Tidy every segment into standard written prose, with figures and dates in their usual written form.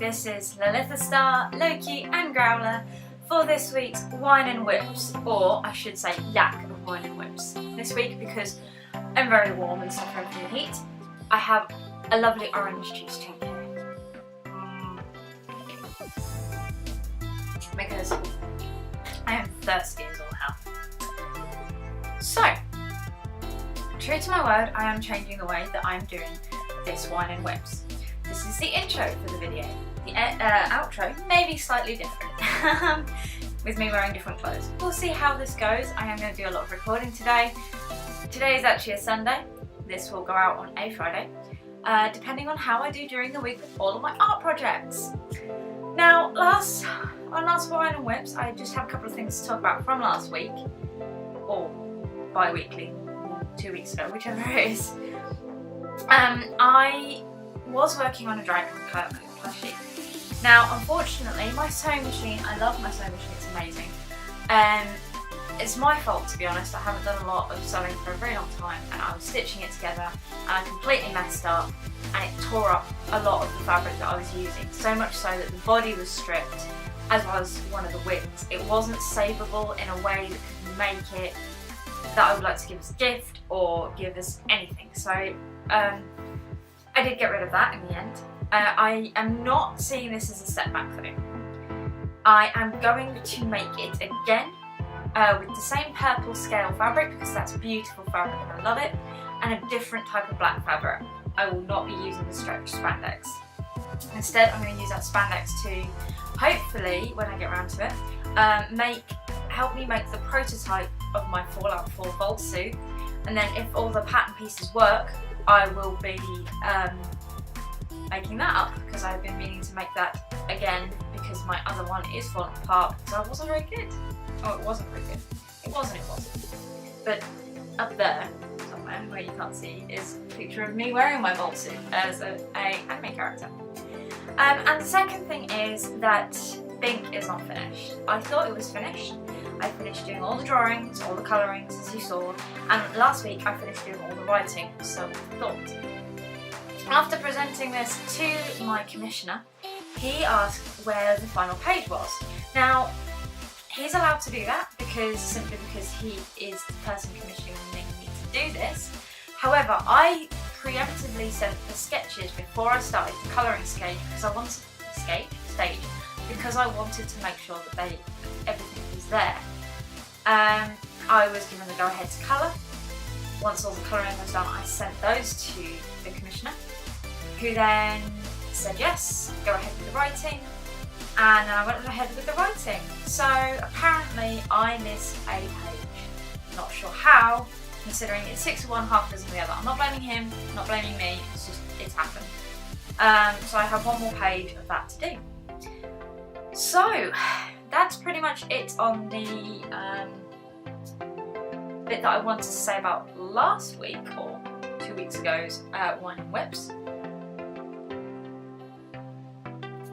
this is Lilitha Star, Loki and Growler for this week's Wine and Whips, or I should say yak of wine and whips. This week, because I'm very warm and suffering from the heat, I have a lovely orange juice drink here. Because I am thirsty as all hell. So, true to my word, I am changing the way that I'm doing this Wine and Whips. This is the intro for the video. The outro may be slightly different, with me wearing different clothes. We'll see how this goes. I am going to do a lot of recording today. Today is actually a Sunday. This will go out on a Friday, depending on how I do during the week with all of my art projects. Now, on last Wine and Whips, I just have a couple of things to talk about from last week, or bi-weekly, 2 weeks ago, whichever it is. I was working on a dragon plushie. Now, unfortunately, my sewing machine, I love my sewing machine, it's amazing. It's my fault, to be honest. I haven't done a lot of sewing for a very long time, and I was stitching it together and I completely messed up, and it tore up a lot of the fabric that I was using, so much so that the body was stripped as well as one of the wings. It wasn't savable in a way that could make it that I would like to give as a gift or give as anything. So I did get rid of that in the end. I am not seeing this as a setback though. I am going to make it again with the same purple scale fabric, because that's beautiful fabric and I love it, and a different type of black fabric. I will not be using the stretch spandex. Instead, I'm going to use that spandex to, hopefully, when I get around to it, help me make the prototype of my Fallout 4 vault suit. And then if all the pattern pieces work, I will be making that up, because I've been meaning to make that again because my other one is falling apart because I wasn't very good. Oh, it wasn't very good. It wasn't. But up there, somewhere where you can't see, is a picture of me wearing my vault suit as an anime character. And the second thing is that Bink is not finished. I thought it was finished. I finished doing all the drawings, all the colourings, as you saw, and last week I finished doing all the writing, so I thought. After presenting this to my commissioner, he asked where the final page was. Now, he's allowed to do that simply because he is the person commissioning me to do this. However, I preemptively sent the sketches before I started the colouring stage because I wanted to make sure that everything was there. I was given the go-ahead to colour. Once all the colouring was done, I sent those to the commissioner, who then said yes, go ahead with the writing, and I went ahead with the writing. So apparently I missed a page. Not sure how, considering it's 6 of one, half dozen of the other. I'm not blaming him, not blaming me, it's happened. So I have one more page of that to do. So that's pretty much it on the bit that I wanted to say about last week, or 2 weeks ago's Wine and Whips.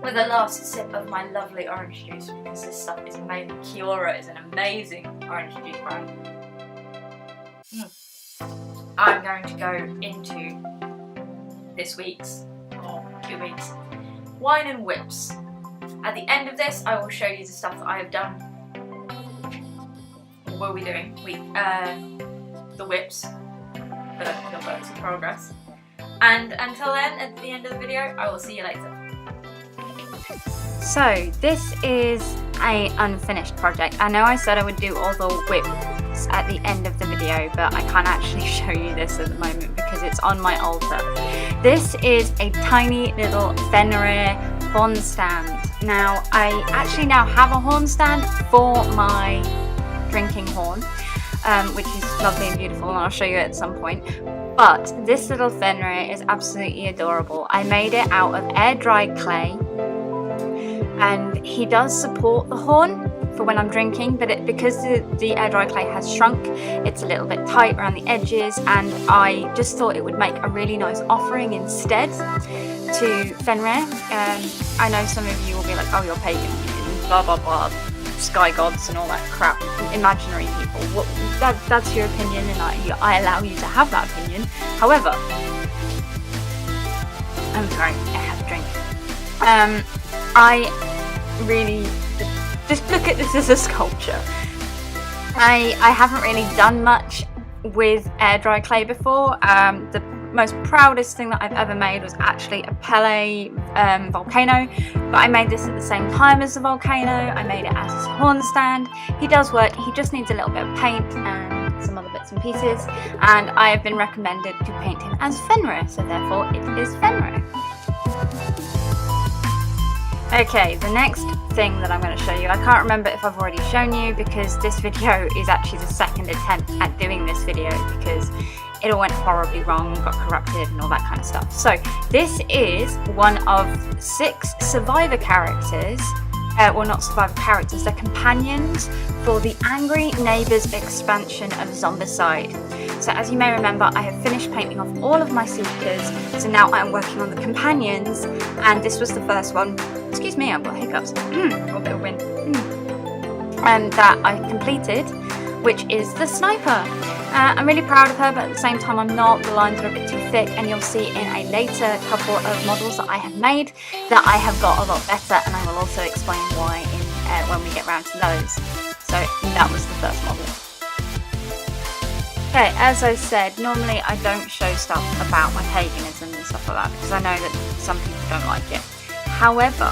With the last sip of my lovely orange juice, because this stuff is amazing. Kiora is an amazing orange juice brand. I'm going to go into this week's, or 2 weeks, Wine and Whips. At the end of this, I will show you the stuff that I have done. What are we doing? The whips, the works in progress. And until then, at the end of the video, I will see you later. So this is an unfinished project. I know I said I would do all the whips at the end of the video, but I can't actually show you this at the moment because it's on my altar. This is a tiny little Fenrir horn stand. Now, I actually now have a horn stand for my drinking horn, which is lovely and beautiful, and I'll show you at some point. But this little Fenrir is absolutely adorable. I made it out of air-dried clay, and he does support the horn for when I'm drinking, but because the air-dry clay has shrunk, it's a little bit tight around the edges, and I just thought it would make a really nice offering instead to Fenrir. I know some of you will be like, oh, you're pagan, blah blah blah, sky gods and all that crap, imaginary people. Well, that's your opinion, and I allow you to have that opinion. However, I'm sorry, I had a drink. I really just look at this as a sculpture. I haven't really done much with air dry clay before. The most proudest thing that I've ever made was actually a Pele volcano, but I made this at the same time as the volcano. I made it as his horn stand. He does work, he just needs a little bit of paint and some other bits and pieces, and I have been recommended to paint him as Fenrir, so therefore it is Fenrir. Okay, the next thing that I'm going to show you, I can't remember if I've already shown you because this video is actually the second attempt at doing this video because it all went horribly wrong, got corrupted and all that kind of stuff. So this is one of 6 survivor characters, well not survivor characters, they're companions for the Angry Neighbours expansion of Zombicide. So as you may remember, I have finished painting off all of my seekers, so now I'm working on the companions, and this was the first one. Excuse me, I've got hiccups. A little bit of wind. And that I completed, which is the Sniper. I'm really proud of her, but at the same time I'm not. The lines are a bit too thick, and you'll see in a later couple of models that I have made that I have got a lot better, and I will also explain why when we get round to those. So that was the first model. Okay, as I said, normally I don't show stuff about my paganism and stuff like that because I know that some people don't like it. However,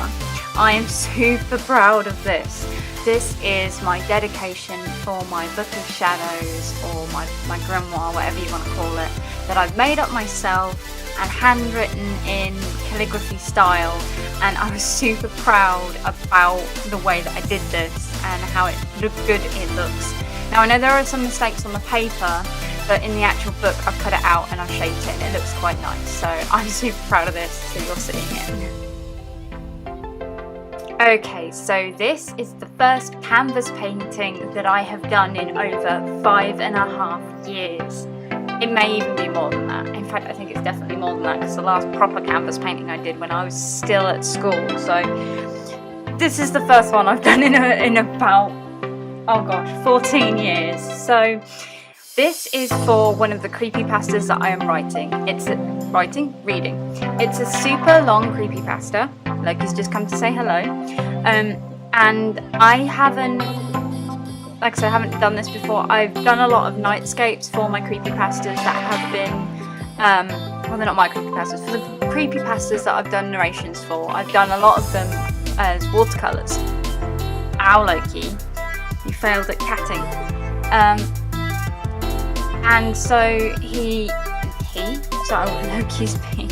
I am super proud of this. This is my dedication for my Book of Shadows, or my grimoire, whatever you want to call it, that I've made up myself and handwritten in calligraphy style, and I was super proud about the way that I did this and how good it looks. Now I know there are some mistakes on the paper, but in the actual book I've cut it out and I've shaped it and it looks quite nice, so I'm super proud of this, so you're seeing it. Okay, so this is the first canvas painting that I have done in over 5.5 years. It may even be more than that. In fact, I think it's definitely more than that because the last proper canvas painting I did when I was still at school. So this is the first one I've done in about, oh gosh, 14 years. So this is for one of the creepypastas that I am writing. Reading. It's a super long creepypasta. Loki's just come to say hello. And I haven't, like I said, I haven't done this before. I've done a lot of nightscapes for my creepypastas that have been, well, they're not my creepypastas, for the creepypastas that I've done narrations for. I've done a lot of them as watercolours. Ow, Loki, you failed at catting. And so Loki's been.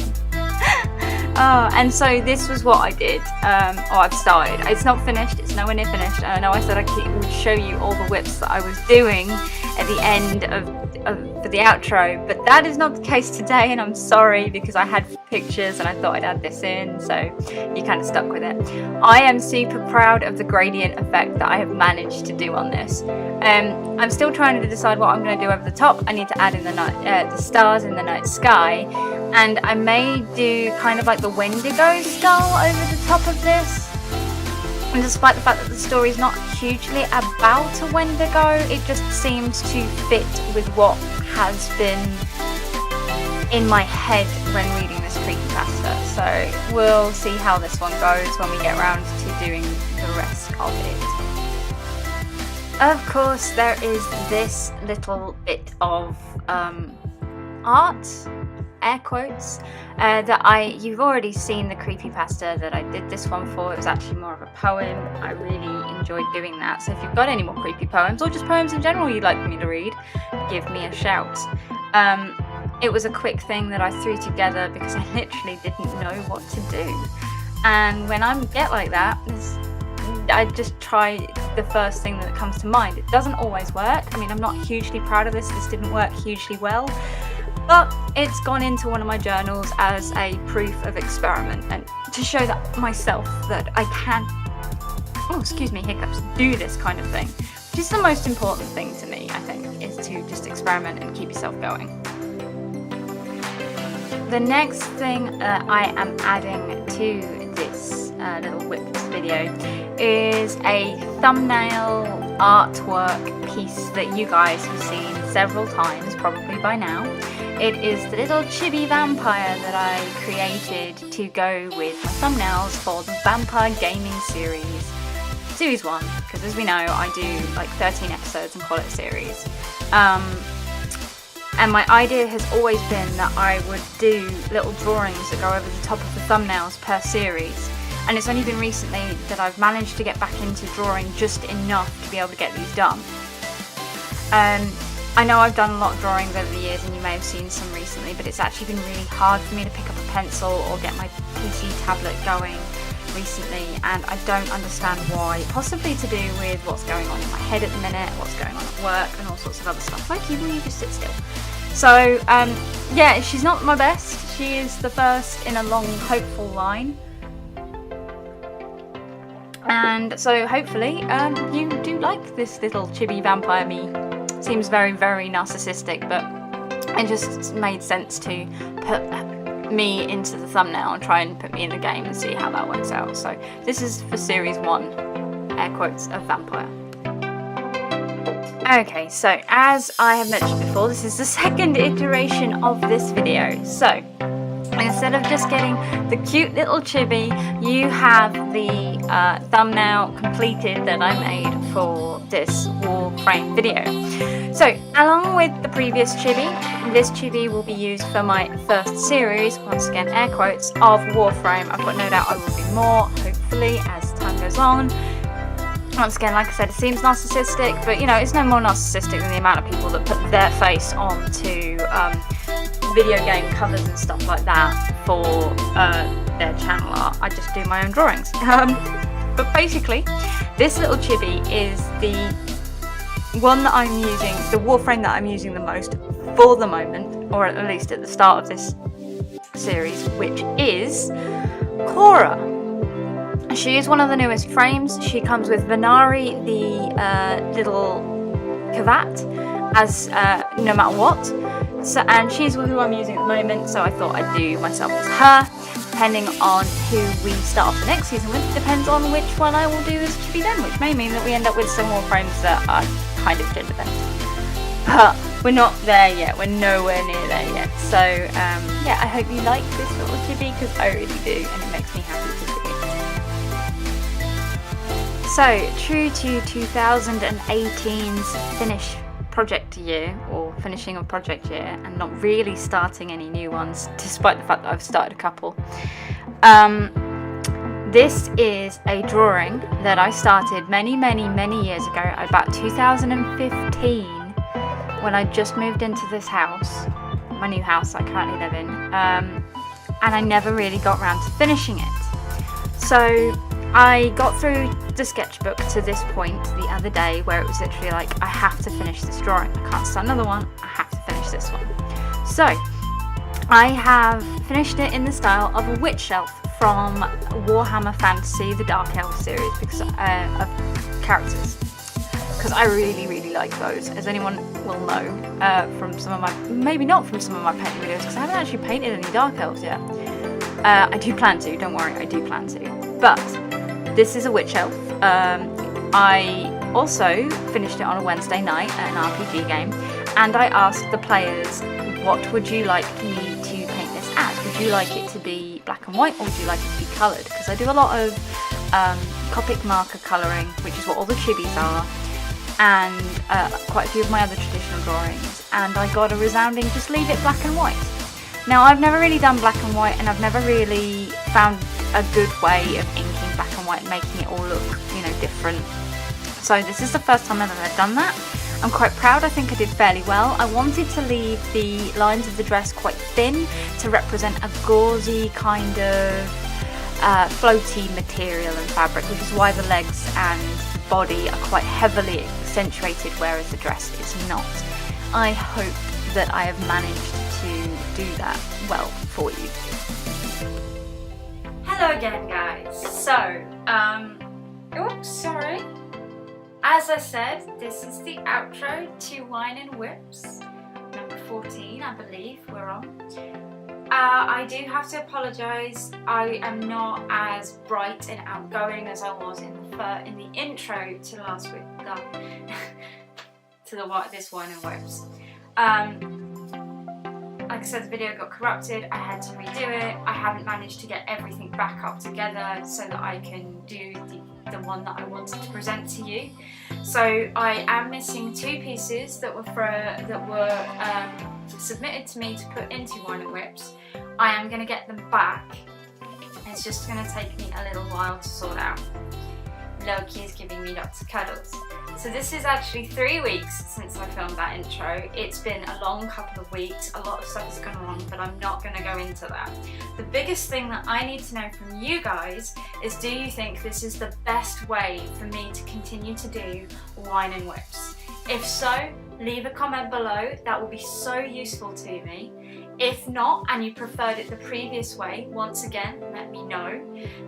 Oh, and so this was what I did, I've started. It's not finished, it's nowhere near finished. I know I said I would show you all the whips that I was doing at the end for the outro, but that is not the case today, and I'm sorry because I had pictures and I thought I'd add this in, so you kind of stuck with it. I am super proud of the gradient effect that I have managed to do on this. I'm still trying to decide what I'm going to do over the top. I need to add in the stars in the night sky, and I may do kind of like the Wendigo skull over the top of this. And despite the fact that the story is not hugely about a Wendigo, it just seems to fit with what has been in my head when reading this creepypasta. So we'll see how this one goes when we get around to doing the rest of it. Of course, there is this little bit of art, air quotes, that you've already seen the creepypasta that I did this one for. It was actually more of a poem. I really enjoyed doing that. So if you've got any more creepy poems, or just poems in general you'd like me to read, give me a shout. It was a quick thing that I threw together because I literally didn't know what to do. And when I get like that, I just try the first thing that comes to mind. It doesn't always work. I mean, I'm not hugely proud of this. This didn't work hugely well. But it's gone into one of my journals as a proof of experiment and to show that myself that I can, do this kind of thing. Which is the most important thing to me, I think, is to just experiment and keep yourself going. The next thing I am adding to this little whipped video is a thumbnail artwork piece that you guys have seen several times, probably by now. It is the little chibi vampire that I created to go with my thumbnails for the Vampire Gaming Series. Series 1, because as we know, I do like 13 episodes and call it a series. And my idea has always been that I would do little drawings that go over the top of the thumbnails per series. And it's only been recently that I've managed to get back into drawing just enough to be able to get these done. I know I've done a lot of drawings over the years, and you may have seen some recently, but it's actually been really hard for me to pick up a pencil or get my PC tablet going recently, and I don't understand why. Possibly to do with what's going on in my head at the minute, what's going on at work, and all sorts of other stuff. Like, will you just sit still? So, yeah, she's not my best. She is the first in a long, hopeful line. And so, hopefully, you do like this little chibi vampire me. Seems very, very narcissistic, but it just made sense to put me into the thumbnail and try and put me in the game and see how that works out. So this is for series 1, air quotes, of Vampire. Okay, so as I have mentioned before, this is the second iteration of this video. So instead of just getting the cute little chibi, you have the thumbnail completed that I made for this Warframe video. So, along with the previous chibi, this chibi will be used for my first series, once again air quotes, of Warframe. I've got no doubt I will do more, hopefully, as time goes on. Once again, like I said, it seems narcissistic, but you know, it's no more narcissistic than the amount of people that put their face onto video game covers and stuff like that for their channel art. I just do my own drawings. But basically, this little chibi is the one that I'm using, the Warframe that I'm using the most for the moment, or at least at the start of this series, which is Cora. She is one of the newest frames. She comes with Venari, the little Kavat, as no matter what. So, and she's who I'm using at the moment, so I thought I'd do myself as her. Depending on who we start off the next season with, depends on which one I will do as chibi then, which may mean that we end up with some more frames that are kind of gender bent. But we're not there yet, we're nowhere near there yet. So yeah, I hope you like this little chibi, because I really do, and it makes me happy to see it. So, true to 2018's finish project year, or finishing a project year, and not really starting any new ones, despite the fact that I've started a couple. This is a drawing that I started many years ago, about 2015, when I just moved into this house, my new house I currently live in, and I never really got around to finishing it. So I got through the sketchbook to this point the other day, where it was literally like, I have to finish this drawing, I can't start another one, I have to finish this one. So I have finished it in the style of a witch elf from Warhammer Fantasy, the Dark Elf series, because of characters, because I really like those, as anyone will know from some of my, maybe not from some of my painting videos, because I haven't actually painted any Dark Elves yet. I do plan to, don't worry, I do plan to. But this is a witch elf. I also finished it on a Wednesday night at an RPG game, and I asked the players, what would you like me to paint this as? Would you like it to be black and white, or would you like it to be coloured? Because I do a lot of Copic marker colouring, which is what all the chibis are, and quite a few of my other traditional drawings, and I got a resounding just leave it black and white. Now, I've never really done black and white, and I've never really found a good way of inking black and white and making it all look, you know, different. So this is the first time I've ever done that. I'm quite proud, I think I did fairly well. I wanted to leave the lines of the dress quite thin to represent a gauzy kind of floaty material and fabric, which is why the legs and the body are quite heavily accentuated, whereas the dress is not. I hope that I have managed to do that well for you. Hello again, guys. So, oops, sorry. As I said, this is the outro to Wine and Whips, number 14, I believe we're on. I do have to apologise. I am not as bright and outgoing as I was in the intro to last week, to this Wine and Whips. Like I said, the video got corrupted, I had to redo it. I haven't managed to get everything back up together so that I can do the one that I wanted to present to you. So I am missing 2 pieces that were submitted to me to put into Wine and Whips. I am going to get them back. It's just going to take me a little while to sort out. Loki is giving me lots of cuddles. So this is actually 3 weeks since I filmed that intro. It's been a long couple of weeks, a lot of stuff has gone wrong, but I'm not going to go into that. The biggest thing that I need to know from you guys is, do you think this is the best way for me to continue to do Wine and Whips? If so, leave a comment below, that will be so useful to me. If not, and you preferred it the previous way, once again, let me know.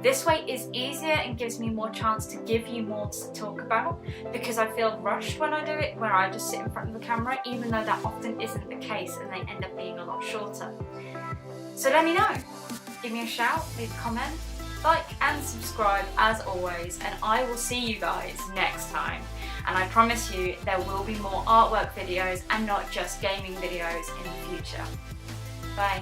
This way is easier and gives me more chance to give you more to talk about, because I feel rushed when I do it, where I just sit in front of the camera, even though that often isn't the case and they end up being a lot shorter. So let me know. Give me a shout, leave a comment, like and subscribe as always, and I will see you guys next time. And I promise you there will be more artwork videos and not just gaming videos in the future. Bye.